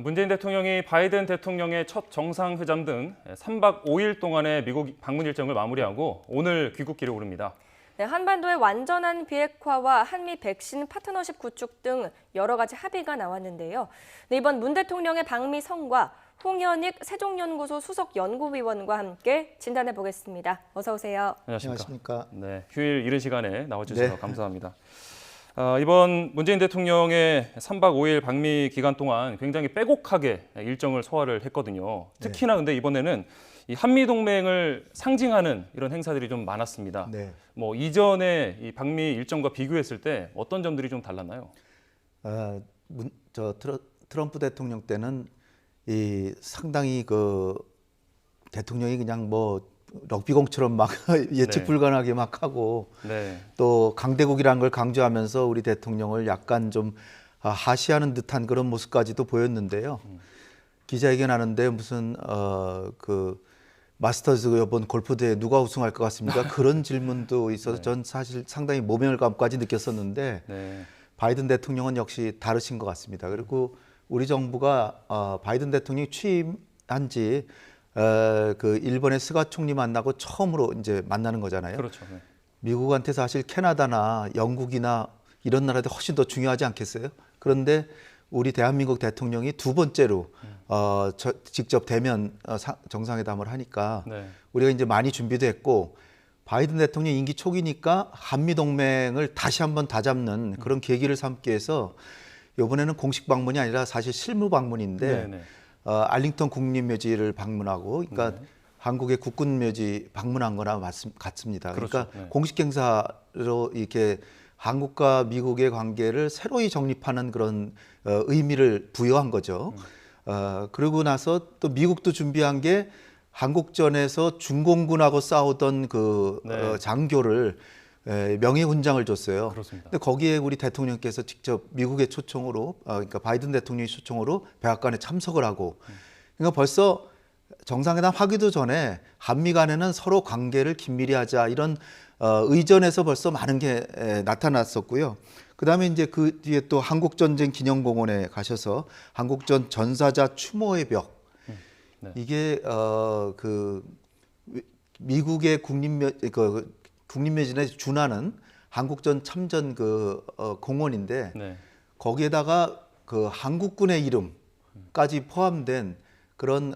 문재인 대통령이 바이든 대통령의 첫 정상회담 등 3박 5일 동안의 미국 방문 일정을 마무리하고 오늘 귀국기를 오릅니다. 네, 한반도의 완전한 비핵화와 한미 백신 파트너십 구축 등 여러 가지 합의가 나왔는데요. 네, 이번 문 대통령의 방미 성과 홍현익 세종연구소 수석 연구위원과 함께 진단해 보겠습니다. 어서 오세요. 안녕하십니까? 네, 휴일 이른 시간에 나와주셔서 네. 감사합니다. 이번 문재인 대통령의 3박 5일 방미 기간 동안 굉장히 빼곡하게 일정을 소화를 했거든요. 특히나 근데 이번에는 이 한미 동맹을 상징하는 이런 행사들이 좀 많았습니다. 네. 뭐 이전에 이 방미 일정과 비교했을 때 어떤 점들이 좀 달랐나요? 트럼프 대통령 때는 이 상당히 그 대통령이 그냥 뭐 럭비공처럼 막 예측 네. 불가능하게 막 하고 네. 또 강대국이라는 걸 강조하면서 우리 대통령을 약간 좀 하시하는 듯한 그런 모습까지도 보였는데요. 기자회견하는데 무슨 그 마스터즈 이번 골프 대회 누가 우승할 것 같습니까? 그런 질문도 있어서 네. 전 사실 상당히 모멸감까지 느꼈었는데 네. 바이든 대통령은 역시 다르신 것 같습니다. 그리고 우리 정부가 바이든 대통령이 취임한 지 그 일본의 스가 총리 만나고 처음으로 이제 만나는 거잖아요. 그렇죠. 네. 미국한테 사실 캐나다나 영국이나 이런 나라들 훨씬 더 중요하지 않겠어요? 그런데 우리 대한민국 대통령이 두 번째로 직접 대면 정상회담을 하니까 네. 우리가 이제 많이 준비도 했고 바이든 대통령 임기 초기니까 한미 동맹을 다시 한번 다잡는 그런 계기를 삼기 위해서 이번에는 공식 방문이 아니라 사실 실무 방문인데 네. 알링턴 국립묘지를 방문하고 그러니까 한국의 국군묘지 방문한 거나 같습니다. 그렇죠. 그러니까 네. 공식 행사로 이렇게 한국과 미국의 관계를 새로이 정립하는 그런 의미를 부여한 거죠. 그러고 나서 또 미국도 준비한 게 한국전에서 중공군하고 싸우던 그 네. 장교를 명예훈장을 줬어요. 그렇습니다. 근데 거기에 우리 대통령께서 직접 미국의 초청으로, 그러니까 바이든 대통령의 초청으로 백악관에 참석을 하고, 그러니까 벌써 정상회담 하기도 전에 한미 간에는 서로 관계를 긴밀히 하자 이런 의전에서 벌써 많은 게 나타났었고요. 그다음에 이제 그 뒤에 또 한국전쟁 기념공원에 가셔서 한국전 전사자 추모의 벽 네. 이게 그 미국의 국립묘지에 준하는 한국전 참전 그 공원인데 네. 거기에다가 그 한국군의 이름까지 포함된 그런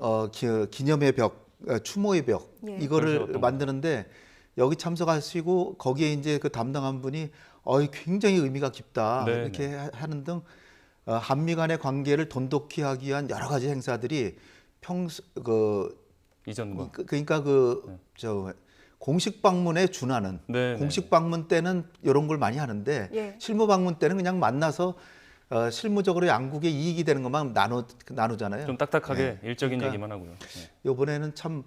기념의 벽, 추모의 벽 예. 이거를 그러셨던 만드는데 여기 참석하시고 거기에 이제 그 담당한 분이 굉장히 의미가 깊다 네, 이렇게 하는 등 한미 간의 관계를 돈독히 하기 위한 여러 가지 행사들이 이전과. 그러니까 공식 방문에 준하는 네, 공식 방문 때는 이런 걸 많이 하는데 예. 실무 방문 때는 그냥 만나서 실무적으로 양국의 이익이 되는 것만 나누잖아요. 좀 딱딱하게 일적인 그러니까 얘기만 하고요. 네. 이번에는 참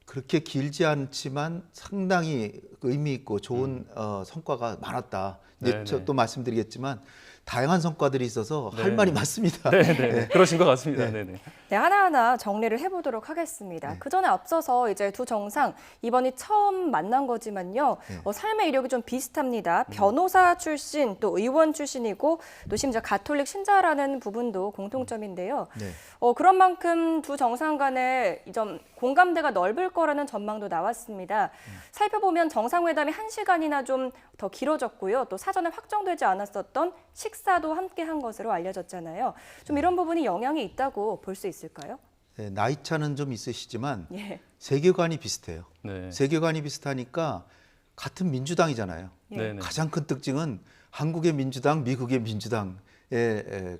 그렇게 길지 않지만 상당히 의미 있고 좋은 성과가 많았다. 이제 네네. 또 말씀드리겠지만 다양한 성과들이 있어서 할 네네. 말이 많습니다. 네. 그러신 것 같습니다. 네. 네. 네, 하나하나 정리를 해보도록 하겠습니다. 그 전에 앞서서 이제 두 정상 이번이 처음 만난 거지만요. 삶의 이력이 좀 비슷합니다. 변호사 출신, 또 의원 출신이고 또 심지어 가톨릭 신자라는 부분도 공통점인데요. 네. 그런 만큼 두 정상 간의 좀 공감대가 넓을 거라는 전망도 나왔습니다. 살펴보면 정상회담이 1시간이나 좀 더 길어졌고요. 또 사전에 확정되지 않았었던 식사도 함께 한 것으로 알려졌잖아요. 좀 이런 부분이 영향이 있다고 볼 수 있을까요? 네, 나이 차는 좀 있으시지만 예. 세계관이 비슷해요. 네. 세계관이 비슷하니까 같은 민주당이잖아요. 네. 가장 큰 특징은 한국의 민주당, 미국의 민주당의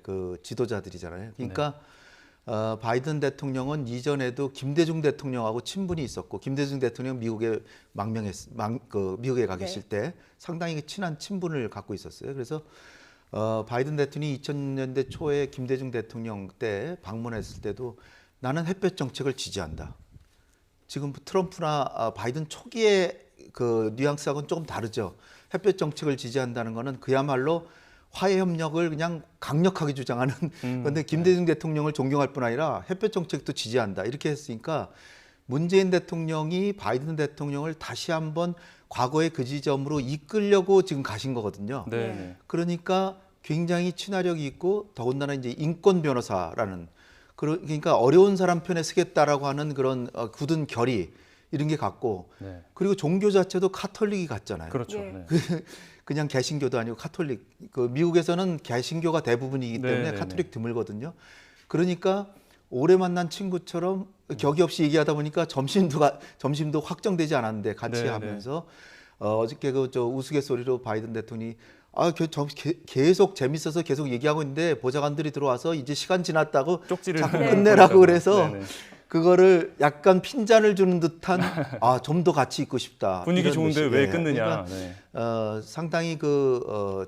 그 지도자들이잖아요. 그러니까 바이든 대통령은 이전에도 김대중 대통령하고 친분이 있었고 김대중 대통령 미국에 미국에 가 계실 때 상당히 친한 친분을 갖고 있었어요. 그래서 바이든 대통령이 2000년대 초에 김대중 대통령 때 방문했을 때도 나는 햇볕 정책을 지지한다. 지금 트럼프나 바이든 초기의 그 뉘앙스하고는 조금 다르죠. 햇볕 정책을 지지한다는 거는 그야말로 화해 협력을 그냥 강력하게 주장하는 그런데 김대중 대통령을 존경할 뿐 아니라 햇볕 정책도 지지한다. 이렇게 했으니까 문재인 대통령이 바이든 대통령을 다시 한번 과거의 그 지점으로 이끌려고 지금 가신 거거든요. 네. 그러니까 굉장히 친화력이 있고 더군다나 이제 인권 변호사라는 그러니까 어려운 사람 편에 서겠다라고 하는 그런 굳은 결의 이런 게 같고 네. 그리고 종교 자체도 카톨릭이 같잖아요. 그렇죠. 예. 네. 그냥 개신교도 아니고 카톨릭. 그 미국에서는 개신교가 대부분이기 때문에 네, 네, 카톨릭 드물거든요. 그러니까 오래 만난 친구처럼 격이 없이 얘기하다 보니까 점심도 확정되지 않았는데 같이 네, 하면서 어저께 그 저 우스갯소리로 바이든 대통령이 계속 재밌어서 계속 얘기하고 있는데 보좌관들이 들어와서 이제 시간 지났다고 쪽지를 자꾸 네. 끝내라고 그래서 네네. 그거를 약간 핀잔을 주는 듯한 좀 더 같이 있고 싶다. 분위기 이런 좋은데 것이, 왜 예. 끊느냐. 그러니까 네. 상당히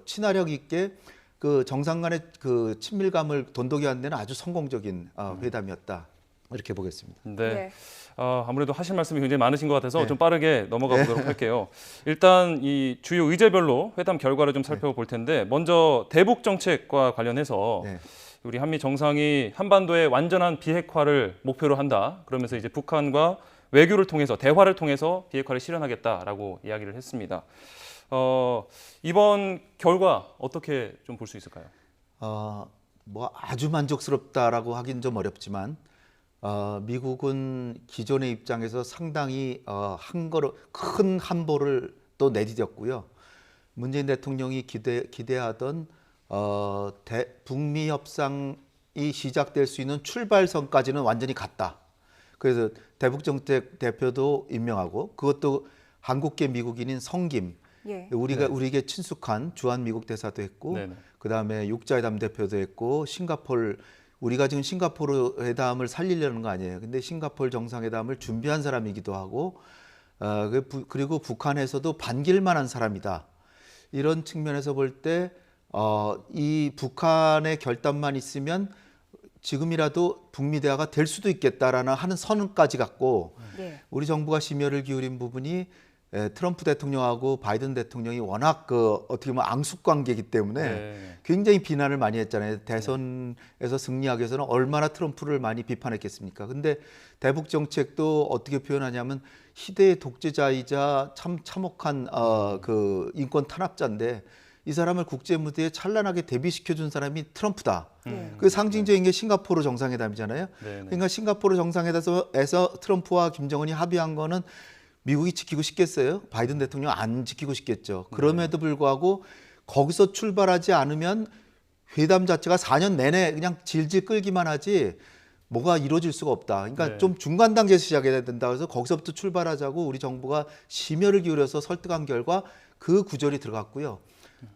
친화력 있게 그 정상 간의 그 친밀감을 돈독이하는 데는 아주 성공적인 회담이었다. 이렇게 보겠습니다. 네. 네. 아무래도 하실 말씀이 굉장히 많으신 것 같아서 네. 좀 빠르게 넘어가 보도록 할게요. 일단 이 주요 의제별로 회담 결과를 좀 살펴볼 텐데 먼저 대북 정책과 관련해서 네. 우리 한미 정상이 한반도의 완전한 비핵화를 목표로 한다. 그러면서 이제 북한과 외교를 통해서 대화를 통해서 비핵화를 실현하겠다라고 이야기를 했습니다. 이번 결과 어떻게 좀 볼 수 있을까요? 뭐 아주 만족스럽다라고 하긴 좀 어렵지만 미국은 기존의 입장에서 상당히 큰 한보를 또 내디뎠고요. 문재인 대통령이 기대하던 북미 협상이 시작될 수 있는 출발선까지는 완전히 갔다. 그래서 대북정책 대표도 임명하고 그것도 한국계 미국인인 성김 예. 우리에게 친숙한 주한 미국 대사도 했고 네네. 그다음에 육자회담 대표도 했고 우리가 지금 싱가포르 회담을 살리려는 거 아니에요. 근데 싱가포르 정상회담을 준비한 사람이기도 하고 그리고 북한에서도 반길 만한 사람이다. 이런 측면에서 볼 때 이 북한의 결단만 있으면 지금이라도 북미 대화가 될 수도 있겠다라는 하는 선언까지 갖고 예. 우리 정부가 심혈을 기울인 부분이 트럼프 대통령하고 바이든 대통령이 워낙 어떻게 보면 앙숙 관계이기 때문에 네. 굉장히 비난을 많이 했잖아요. 대선에서 승리하기 위해서는 얼마나 트럼프를 많이 비판했겠습니까? 근데 대북 정책도 어떻게 표현하냐면 희대의 독재자이자 참 참혹한 그 인권 탄압자인데 이 사람을 국제 무대에 찬란하게 데뷔시켜 준 사람이 트럼프다. 그 상징적인 게 싱가포르 정상회담이잖아요. 네네. 그러니까 싱가포르 정상회담에서 트럼프와 김정은이 합의한 거는 미국이 지키고 싶겠어요? 바이든 대통령 안 지키고 싶겠죠. 그럼에도 불구하고 거기서 출발하지 않으면 회담 자체가 4년 내내 그냥 질질 끌기만 하지 뭐가 이루어질 수가 없다. 그러니까 네. 좀 중간 단계에서 시작해야 된다. 그래서 거기서부터 출발하자고 우리 정부가 심혈을 기울여서 설득한 결과 그 구절이 들어갔고요.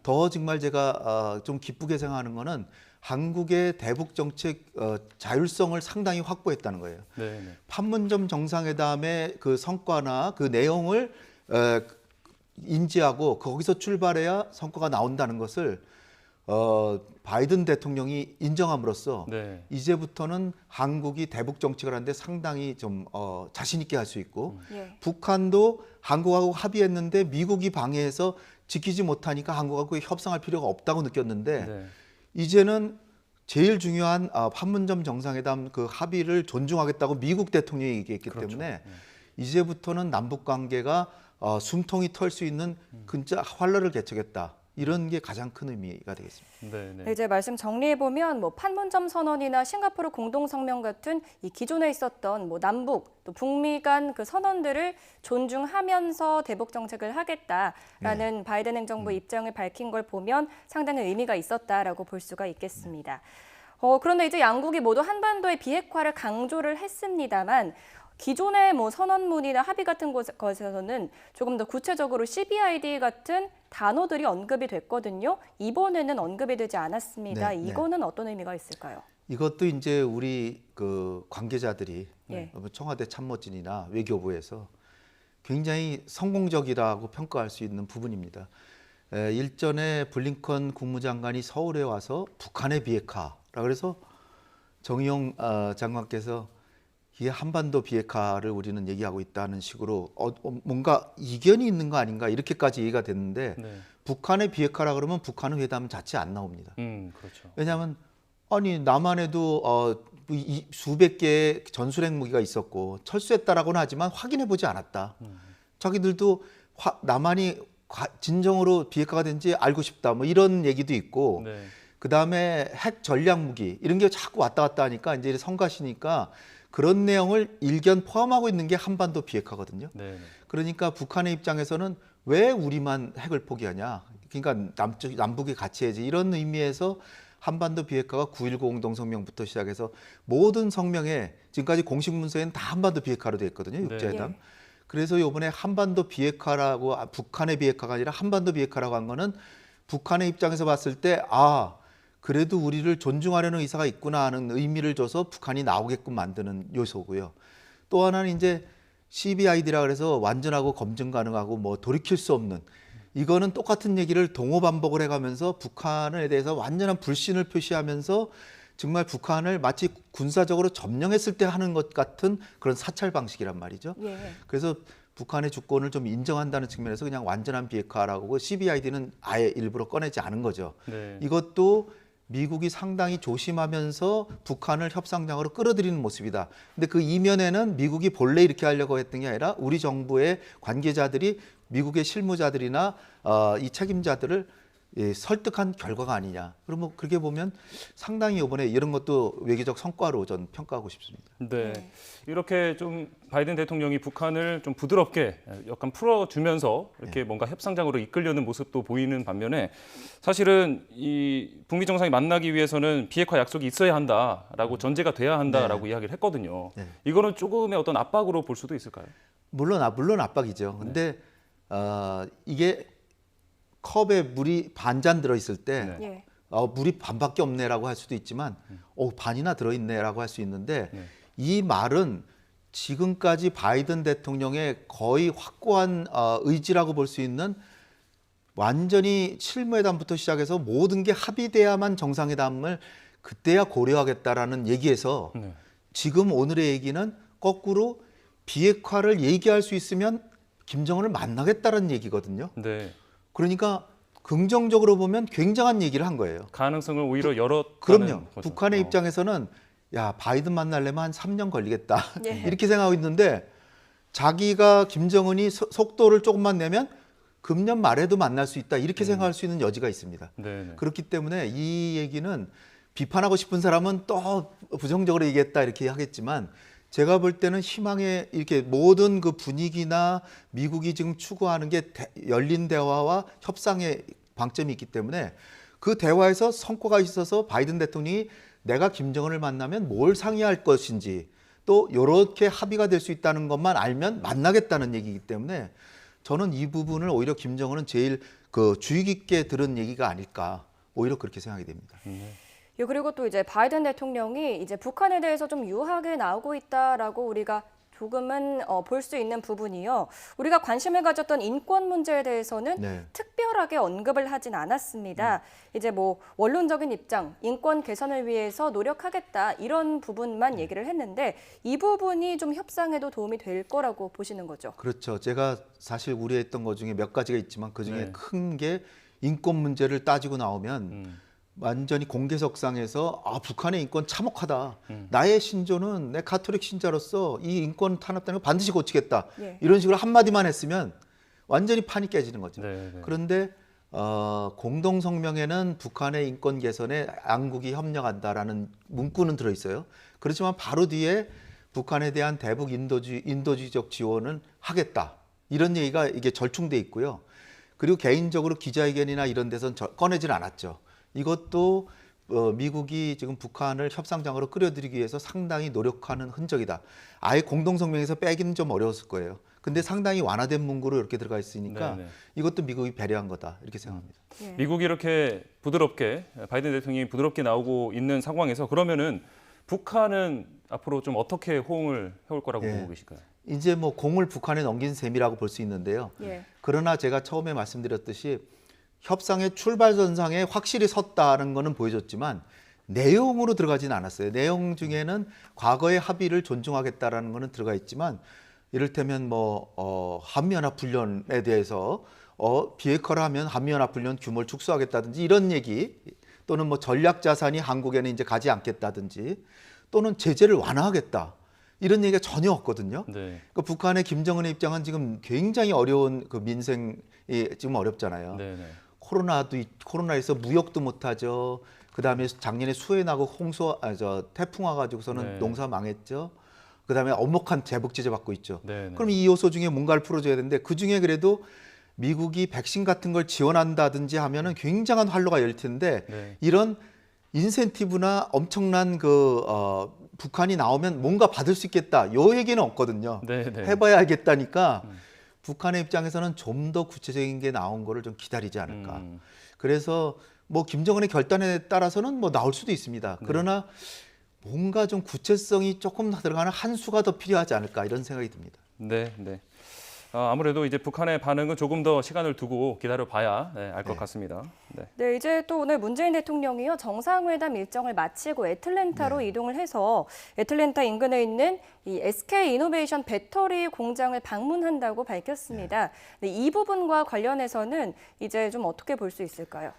더 정말 제가 좀 기쁘게 생각하는 거는 한국의 대북 정책 자율성을 상당히 확보했다는 거예요. 네네. 판문점 정상회담의 그 성과나 그 내용을 인지하고 거기서 출발해야 성과가 나온다는 것을 바이든 대통령이 인정함으로써 네. 이제부터는 한국이 대북 정책을 하는데 상당히 좀 자신 있게 할 수 있고 예. 북한도 한국하고 합의했는데 미국이 방해해서 지키지 못하니까 한국하고 협상할 필요가 없다고 느꼈는데 네. 이제는 제일 중요한 판문점 정상회담 그 합의를 존중하겠다고 미국 대통령이 얘기했기 그렇죠. 때문에 이제부터는 남북 관계가 숨통이 털 수 있는 진짜 활로를 개척했다. 이런 게 가장 큰 의미가 되겠습니다. 네, 이제 말씀 정리해 보면 뭐 판문점 선언이나 싱가포르 공동성명 같은 이 기존에 있었던 뭐 남북 또 북미 간 그 선언들을 존중하면서 대북 정책을 하겠다라는 바이든 행정부 입장을 밝힌 걸 보면 상당히 의미가 있었다라고 볼 수가 있겠습니다. 그런데 이제 양국이 모두 한반도의 비핵화를 강조를 했습니다만 기존의 뭐 선언문이나 합의 같은 것에서는 조금 더 구체적으로 CBID 같은 단어들이 언급이 됐거든요. 이번에는 언급이 되지 않았습니다. 네, 네. 이거는 어떤 의미가 있을까요? 이것도 이제 우리 그 관계자들이 네. 청와대 참모진이나 외교부에서 굉장히 성공적이라고 평가할 수 있는 부분입니다. 일전에 블링컨 국무장관이 서울에 와서 북한의 비핵화라 그래서 정의용 장관께서 이게 한반도 비핵화를 우리는 얘기하고 있다는 식으로 뭔가 이견이 있는 거 아닌가 이렇게까지 얘기가 됐는데 네. 북한의 비핵화라 그러면 북한은 회담 자체 안 나옵니다. 그렇죠. 왜냐하면 아니 남한에도 수백 개의 전술핵 무기가 있었고 철수했다라고는 하지만 확인해 보지 않았다. 자기들도 남한이 진정으로 비핵화가 된지 알고 싶다. 뭐 이런 얘기도 있고 네. 그다음에 핵 전략 무기 이런 게 자꾸 왔다 갔다 하니까 이제 성가시니까 그런 내용을 일견 포함하고 있는 게 한반도 비핵화거든요. 네. 그러니까 북한의 입장에서는 왜 우리만 핵을 포기하냐? 그러니까 남북이 같이 해야지 이런 의미에서 한반도 비핵화가 9.19 공동성명부터 시작해서 모든 성명에 지금까지 공식 문서에는 다 한반도 비핵화로 되어 있거든요. 육자회담. 네. 그래서 이번에 한반도 비핵화라고 북한의 비핵화가 아니라 한반도 비핵화라고 한 거는 북한의 입장에서 봤을 때 그래도 우리를 존중하려는 의사가 있구나 하는 의미를 줘서 북한이 나오게끔 만드는 요소고요. 또 하나는 이제 CBID라 그래서 완전하고 검증 가능하고 뭐 돌이킬 수 없는 이거는 똑같은 얘기를 동호 반복을 해가면서 북한에 대해서 완전한 불신을 표시하면서 정말 북한을 마치 군사적으로 점령했을 때 하는 것 같은 그런 사찰 방식이란 말이죠. 예. 그래서 북한의 주권을 좀 인정한다는 측면에서 그냥 완전한 비핵화라고 CBID는 아예 일부러 꺼내지 않은 거죠. 네. 이것도 미국이 상당히 조심하면서 북한을 협상장으로 끌어들이는 모습이다. 근데 그 이면에는 미국이 본래 이렇게 하려고 했던 게 아니라 우리 정부의 관계자들이 미국의 실무자들이나 이 책임자들을 설득한 결과가 아니냐. 그러면 그렇게 보면 상당히 이번에 이런 것도 외교적 성과로 전 평가하고 싶습니다. 네. 네. 이렇게 좀 바이든 대통령이 북한을 좀 부드럽게 약간 풀어주면서 이렇게 뭔가 협상장으로 이끌려는 모습도 보이는 반면에 사실은 이 북미 정상이 만나기 위해서는 비핵화 약속이 있어야 한다라고 전제가 돼야 한다라고 이야기를 했거든요. 네. 이거는 조금의 어떤 압박으로 볼 수도 있을까요? 물론 압박이죠. 근데 이게 컵에 물이 반잔 들어있을 때 예. 물이 반밖에 없네라고 할 수도 있지만 반이나 들어있네라고 할 수 있는데 네. 이 말은 지금까지 바이든 대통령의 거의 확고한 의지라고 볼 수 있는 완전히 실무회담부터 시작해서 모든 게 합의돼야만 정상회담을 그때야 고려하겠다라는 얘기에서 네. 지금 오늘의 얘기는 거꾸로 비핵화를 얘기할 수 있으면 김정은을 만나겠다는 얘기거든요. 네. 그러니까 긍정적으로 보면 굉장한 얘기를 한 거예요. 가능성을 오히려 열었다는 그럼요. 거죠. 북한의 입장에서는 야 바이든 만나려면 한 3년 걸리겠다 예. 이렇게 생각하고 있는데 자기가 김정은이 속도를 조금만 내면 금년 말에도 만날 수 있다 이렇게 생각할 수 있는 여지가 있습니다. 네. 네. 그렇기 때문에 이 얘기는 비판하고 싶은 사람은 또 부정적으로 얘기했다 이렇게 하겠지만 제가 볼 때는 희망의 이렇게 모든 그 분위기나 미국이 지금 추구하는 게 열린 대화와 협상의 방점이 있기 때문에 그 대화에서 성과가 있어서 바이든 대통령이 내가 김정은을 만나면 뭘 상의할 것인지 또 이렇게 합의가 될 수 있다는 것만 알면 만나겠다는 얘기이기 때문에 저는 이 부분을 오히려 김정은은 제일 주의 깊게 들은 얘기가 아닐까 오히려 그렇게 생각이 됩니다. 예, 그리고 또 이제 바이든 대통령이 이제 북한에 대해서 좀 유하게 나오고 있다라고 우리가 조금은 볼 수 있는 부분이요. 우리가 관심을 가졌던 인권 문제에 대해서는 네. 특별하게 언급을 하진 않았습니다. 이제 뭐 원론적인 입장, 인권 개선을 위해서 노력하겠다 이런 부분만 얘기를 했는데 이 부분이 좀 협상에도 도움이 될 거라고 보시는 거죠. 그렇죠. 제가 사실 우려했던 것 중에 몇 가지가 있지만 그 중에 네. 큰 게 인권 문제를 따지고 나오면 완전히 공개석상에서 북한의 인권 참혹하다. 나의 신조는 내 가톨릭 신자로서 이 인권 탄압되는 거 반드시 고치겠다. 예. 이런 식으로 한마디만 했으면 완전히 판이 깨지는 거죠. 네. 네. 그런데 공동성명에는 북한의 인권 개선에 양국이 협력한다라는 문구는 들어있어요. 그렇지만 바로 뒤에 북한에 대한 대북 인도주의적 지원을 하겠다. 이런 얘기가 이게 절충돼 있고요. 그리고 개인적으로 기자회견이나 이런 데선 꺼내질 않았죠. 이것도 미국이 지금 북한을 협상장으로 끌어들이기 위해서 상당히 노력하는 흔적이다. 아예 공동성명에서 빼기는 좀 어려웠을 거예요. 근데 상당히 완화된 문구로 이렇게 들어가 있으니까 네네. 이것도 미국이 배려한 거다 이렇게 생각합니다. 예. 미국이 이렇게 부드럽게 바이든 대통령이 부드럽게 나오고 있는 상황에서 그러면은 북한은 앞으로 좀 어떻게 호응을 해올 거라고 예. 보고 계실까요? 이제 뭐 공을 북한에 넘긴 셈이라고 볼 수 있는데요. 예. 그러나 제가 처음에 말씀드렸듯이 협상의 출발선상에 확실히 섰다는 것은 보여줬지만 내용으로 들어가지는 않았어요. 내용 중에는 과거의 합의를 존중하겠다라는 것은 들어가 있지만 이를테면 뭐 한미연합훈련에 대해서 비핵화를 하면 한미연합훈련 규모를 축소하겠다든지 이런 얘기 또는 뭐 전략자산이 한국에는 이제 가지 않겠다든지 또는 제재를 완화하겠다. 이런 얘기가 전혀 없거든요. 네. 그러니까 북한의 김정은의 입장은 지금 굉장히 어려운 그 민생이 지금 어렵잖아요. 네. 네. 코로나에서 무역도 못하죠. 그 다음에 작년에 수해 나고 태풍 와가지고서는 네. 농사 망했죠. 그 다음에 엄혹한 재복 제재 받고 있죠. 네. 그럼 이 요소 중에 뭔가를 풀어줘야 되는데 그 중에 그래도 미국이 백신 같은 걸 지원한다든지 하면은 굉장한 활로가 열릴 텐데 네. 이런 인센티브나 엄청난 북한이 나오면 뭔가 받을 수 있겠다. 요 얘기는 없거든요. 네. 네. 해봐야 알겠다니까 북한의 입장에서는 좀 더 구체적인 게 나온 거를 좀 기다리지 않을까. 그래서 뭐 김정은의 결단에 따라서는 뭐 나올 수도 있습니다. 그러나 뭔가 좀 구체성이 조금 더 들어가는 한 수가 더 필요하지 않을까 이런 생각이 듭니다. 네. 네. 아무래도 이제 북한의 반응은 조금 더 시간을 두고 기다려봐야 알 것 네. 같습니다. 네. 네, 이제 또 오늘 문재인 대통령이요 정상회담 일정을 마치고 애틀랜타로 이동을 해서 애틀랜타 인근에 있는 이 SK 이노베이션 배터리 공장을 방문한다고 밝혔습니다. 네, 이 부분과 관련해서는 이제 좀 어떻게 볼 수 있을까요?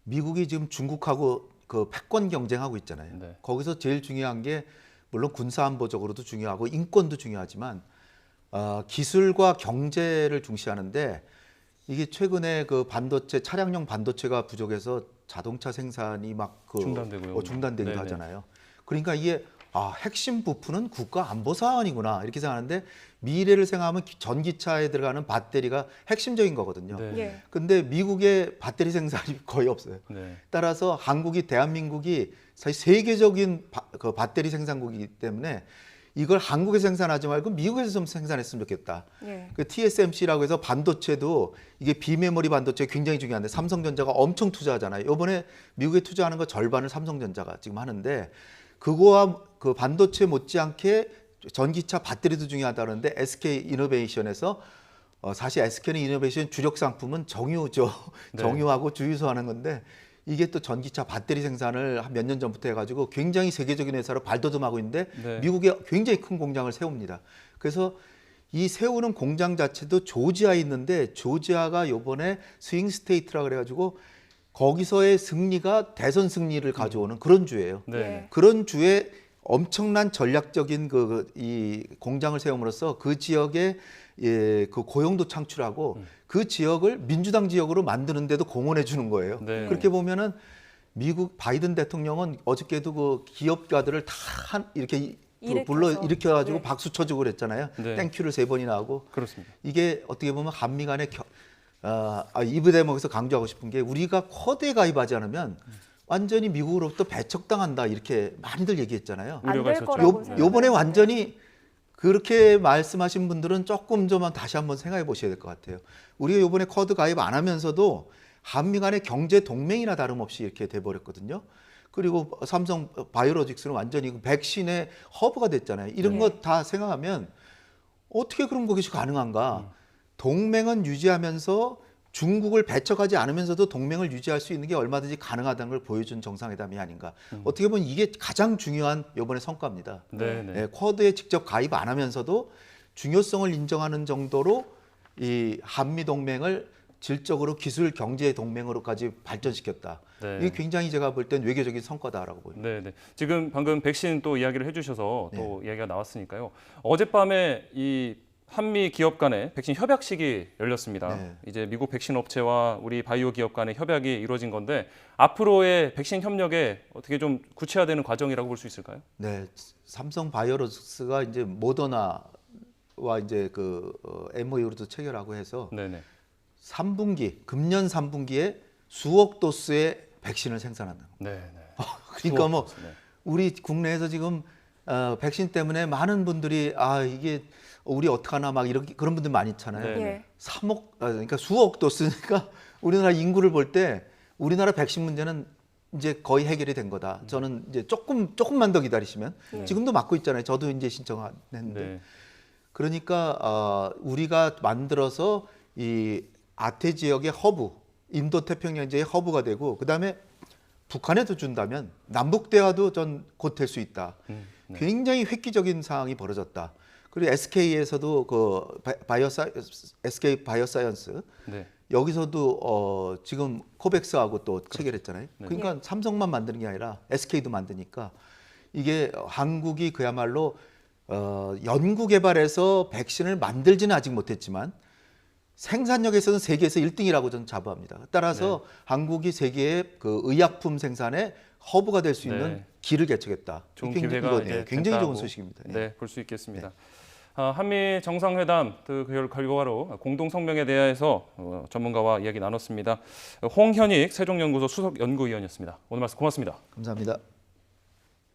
미국이 지금 중국하고 그 패권 경쟁하고 있잖아요. 네. 거기서 제일 중요한 게 물론 군사안보적으로도 중요하고 인권도 중요하지만 기술과 경제를 중시하는데 이게 최근에 그 차량용 반도체가 부족해서 자동차 생산이 막 중단되고요. 중단되기도 네네. 하잖아요. 그러니까 이게 핵심 부품은 국가 안보 사안이구나 이렇게 생각하는데 미래를 생각하면 전기차에 들어가는 배터리가 핵심적인 거거든요. 네. 예. 근데 미국의 배터리 생산이 거의 없어요. 네. 따라서 대한민국이 사실 세계적인 그 배터리 생산국이기 때문에 이걸 한국에서 생산하지 말고 미국에서 좀 생산했으면 좋겠다. 예. 그 TSMC라고 해서 반도체도 이게 비메모리 반도체 굉장히 중요한데 삼성전자가 엄청 투자하잖아요. 이번에 미국에 투자하는 거 절반을 삼성전자가 지금 하는데 그거와 그 반도체 못지않게 전기차 배터리도 중요하다는데 SK 이노베이션에서 사실 SK 이노베이션 주력 상품은 정유죠. 네. 정유하고 주유소 하는 건데 이게 또 전기차 배터리 생산을 한 몇 년 전부터 해가지고 굉장히 세계적인 회사로 발돋움하고 있는데 네. 미국에 굉장히 큰 공장을 세웁니다. 그래서 이 세우는 공장 자체도 조지아에 있는데 조지아가 요번에 스윙 스테이트라 그래가지고 거기서의 승리가 대선 승리를 가져오는 그런 주예요. 네. 예. 그런 주에 엄청난 전략적인 이 공장을 세움으로써 그 지역에 그 고용도 창출하고 그 지역을 민주당 지역으로 만드는데도 공헌해 주는 거예요. 네. 그렇게 보면은 미국 바이든 대통령은 어저께도 그 기업가들을 다 이렇게 일으켜가지고 네. 박수 쳐주고 그랬잖아요. 네. 땡큐를 3번이나 하고 그렇습니다. 이게 어떻게 보면 한미 간의 이 대목에서 강조하고 싶은 게 우리가 쿼드에 가입하지 않으면 완전히 미국으로부터 배척당한다 이렇게 많이들 얘기했잖아요. 안 우려가 될 있었죠. 거라고 네. 요번에 완전히 그렇게 말씀하신 분들은 조금 좀 다시 한번 생각해 보셔야 될 것 같아요. 우리가 요번에 쿼드 가입 안 하면서도 한미 간의 경제 동맹이나 다름없이 이렇게 돼버렸거든요. 그리고 삼성 바이오로직스는 완전히 백신의 허브가 됐잖아요. 이런 네. 것 다 생각하면 어떻게 그런 것이 가능한가? 동맹은 유지하면서 중국을 배척하지 않으면서도 동맹을 유지할 수 있는 게 얼마든지 가능하다는 걸 보여준 정상회담이 아닌가. 어떻게 보면 이게 가장 중요한 이번의 성과입니다. 네. 네. 쿼드에 직접 가입 안 하면서도 중요성을 인정하는 정도로 이 한미 동맹을 질적으로 기술 경제 동맹으로까지 발전시켰다. 네. 이게 굉장히 제가 볼 땐 외교적인 성과다라고 보입니다. 네, 네. 지금 방금 백신 또 이야기를 해주셔서 또 이야기가 나왔으니까요. 어젯밤에 이 한미 기업 간의 백신 협약식이 열렸습니다. 네. 이제 미국 백신 업체와 우리 바이오 기업 간의 협약이 이루어진 건데 앞으로의 백신 협력에 어떻게 좀 구체화되는 과정이라고 볼 수 있을까요? 네, 삼성 바이오로직스가 이제 모더나와 이제 MOU로도 체결하고 해서 네, 네. 금년 3분기에 수억 도스의 백신을 생산한다. 네, 네. 그러니까 뭐 네. 우리 국내에서 지금 백신 때문에 많은 분들이 이게 우리 어떡하나 막 그런 분들 많이 있잖아요. 네. 예. 그러니까 수억 도스니까 우리나라 인구를 볼 때 우리나라 백신 문제는 이제 거의 해결이 된 거다. 저는 이제 조금만 더 기다리시면 지금도 맞고 있잖아요. 저도 이제 신청했는데. 네. 그러니까 우리가 만들어서 이 아태 지역의 허브, 인도 태평양 지역의 허브가 되고 그다음에 북한에도 준다면 남북 대화도 전 곧 될 수 있다. 네. 굉장히 획기적인 상황이 벌어졌다. 그리고 SK에서도 SK 바이오사이언스 네. 여기서도 지금 코백스하고 또 체결했잖아요. 네. 그러니까 삼성만 만드는 게 아니라 SK도 만드니까 이게 한국이 그야말로 연구 개발에서 백신을 만들지는 아직 못했지만 생산력에서는 세계에서 1등이라고 저는 자부합니다. 따라서 한국이 세계의 그 의약품 생산의 허브가 될 수 있는 길을 개척했다. 좋은 굉장히, 기회가 이거, 굉장히 좋은 소식입니다. 네, 볼 수 있겠습니다. 한미 정상회담 그 결과로 공동 성명에 대해서 전문가와 이야기 나눴습니다. 홍현익 세종연구소 수석 연구위원이었습니다. 오늘 말씀 고맙습니다. 감사합니다.